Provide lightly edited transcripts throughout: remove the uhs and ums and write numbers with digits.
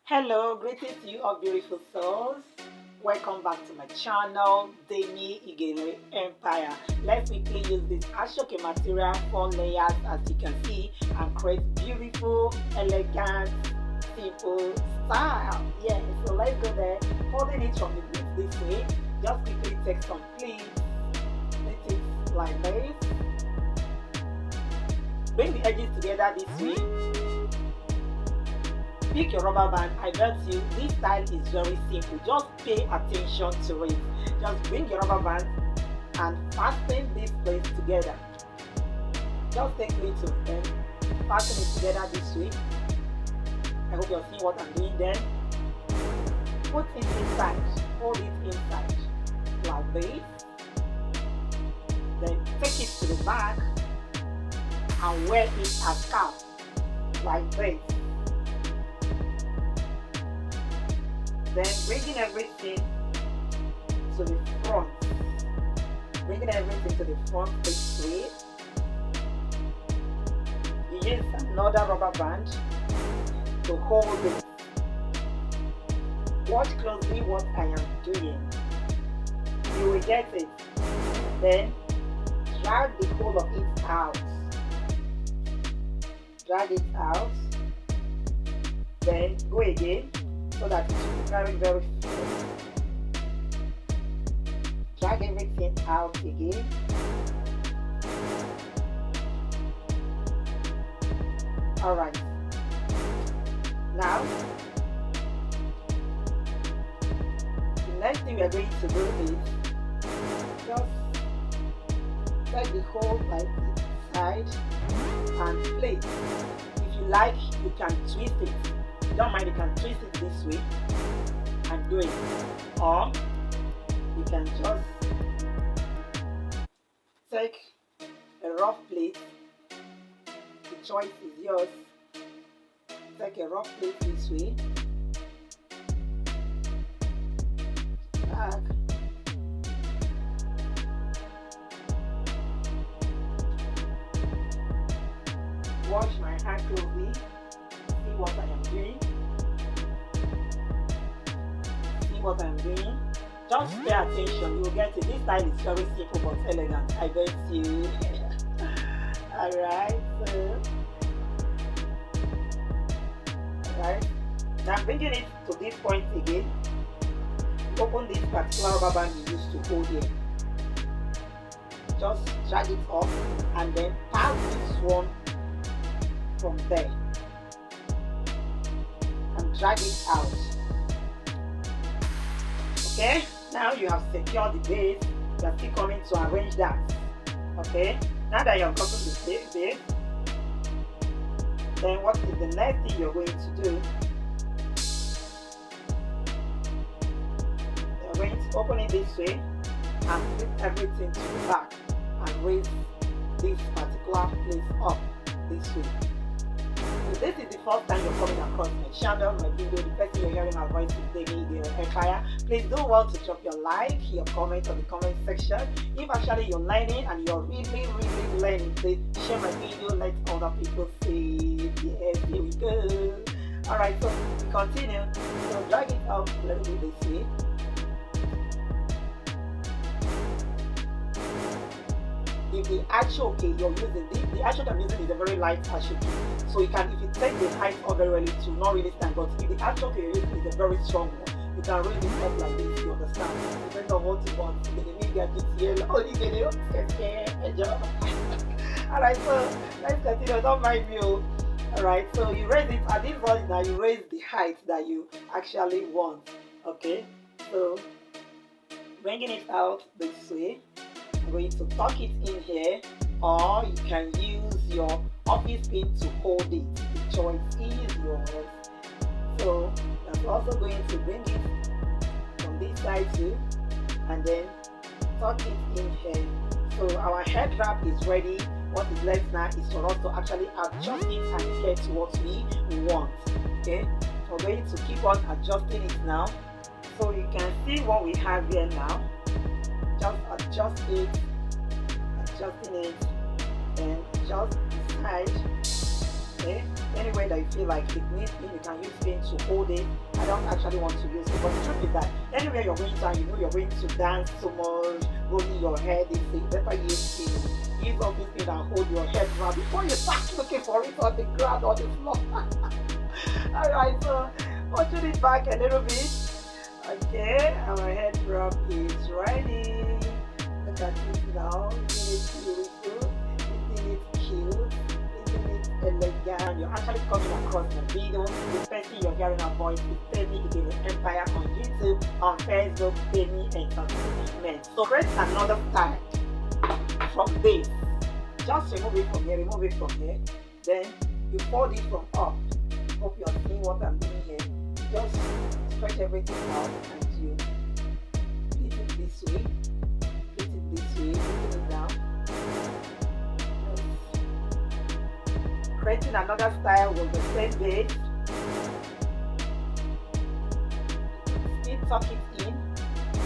Hello, greetings to you all beautiful souls. Welcome back to my channel, Demi Igele Empire. Let's quickly use this Ashoke material, 4 layers as you can see, and create beautiful, elegant, simple style. Yeah, so let's go there. Holding it from the bit this way, just quickly take some pleats, let it like this. Bring the edges together this way. Pick your rubber band. I bet you this style is very simple. Just pay attention to it. Just bring your rubber band and fasten this place together. Just take it to them, fasten it together this way. I hope you're seeing what I'm doing then. Put it inside, hold it inside like this. Then take it to the back and wear it as scarf like this. Then bringing everything to the front. Bringing everything to the front this way. You use another rubber band to hold it. Watch closely what I am doing. You will get it. Then drag the whole of it out. Drag it out. Then go again, so that it will be very fast. Drag everything out again. Alright. Now, the next thing we are going to do is just take the whole like this side and place. If you like, you can twist it. Don't mind, you can twist it this way and do it, or you can just take a rough plate. The choice is yours. Take a rough plate this way, back, wash my hand closely, see what I am doing. What I'm doing, just pay attention, you will get it. This style is very simple but elegant, I bet you. Alright, now bringing it to this point again. Open this particular rubber band you used to hold here. Just drag it off and then pass this one from there and drag it out. Okay, now you have secured the base. You are still coming to arrange that. Okay, now that you have gotten the base, then what is the next thing you're going to do? You're going to open it this way and flip everything to the back and raise this particular place up this way. If this is the first time you're coming across my channel, my video, the person you're hearing my voice is Demi Igele Empire, please do well to drop your like, your comment on the comment section. If actually you're learning and you're really learning, please share my video, let other people see. Yes, here we go. Alright, so we continue. So drag it out a little bit this way. If the Ashoke you're using, the Ashoke I'm using is a very light Ashoke. So you can, if you take the height up very well, it will not really stand. But if the Ashoke you're using is a very strong one, you can raise it up like this, you understand? Depends on what you want. Alright, so let's continue. Don't mind me. Alright, so you raise it at this point now, you raise the height that you actually want. Okay, so bringing it out this way. I'm going to tuck it in here, or you can use your office pin to hold it. The choice is yours. So I'm also going to bring it from this side too, and then tuck it in here. So our head wrap is ready. What is left now is for us to actually adjust it and get what we want. Okay, so we're going to keep on adjusting it now. So you can see what we have here now. Just adjust it, adjusting it, and just the side, Okay, anywhere that you feel like it needs pin, you can use pin to hold it. I don't actually want to use it, but the truth is that anywhere you're going to and you know you're going to dance so much, rolling your head, it's better use pin. Use all this pin and hold your head round before you start looking for it on the ground or the floor. Alright, so punching it back a little bit. Okay, our head wrap is ready. Look at this now. Isn't it beautiful? Isn't it cute? Isn't it elegant? You're actually coming across the video. The person you're hearing her voice is Penny Again Empire on YouTube, on Facebook, Penny Entertainment. So create another style from this. Just remove it from here, remove it from here. Then you fold it from up. Hope you're seeing what I'm doing here. Just stretch everything out and you flip it this way, flip it this way, flip it down. Just creating another style with the same base. Still tuck it in,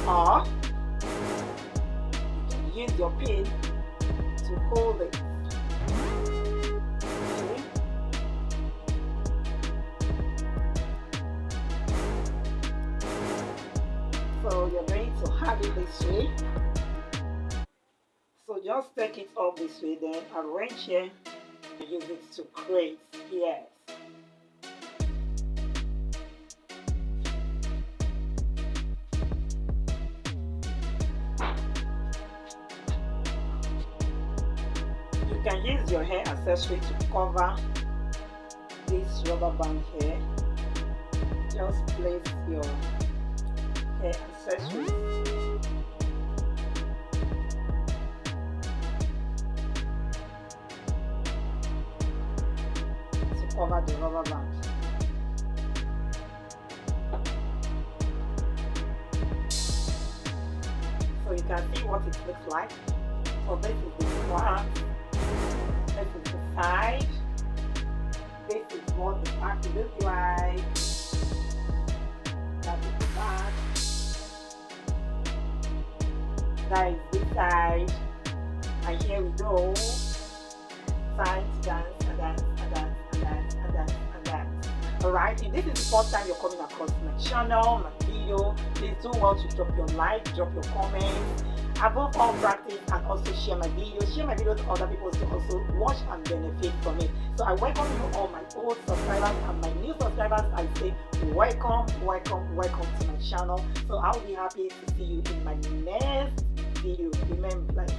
or you can use your pin to hold it. So you're going to have it this way. So just take it up this way, then arrange here and use it to create. Yes. You can use your hair accessory to cover this rubber band here. Just place your hair accessory to cover the rubber band. So you can see what it looks like. So this is the front, this is the side, this is what the back looks like. That is the back. That is this side, and here we go. Time to dance and dance and dance and dance and dance and dance. Alright, if this is the first time you're coming across my channel, my video, please do well to drop your like, drop your comments. Above all, practice and also share my videos. Share my videos to other people to also watch and benefit from it. So I welcome you all, my old subscribers and my new subscribers. I say welcome, welcome, welcome to my channel. So I'll be happy to see you in my next video. Remember, like,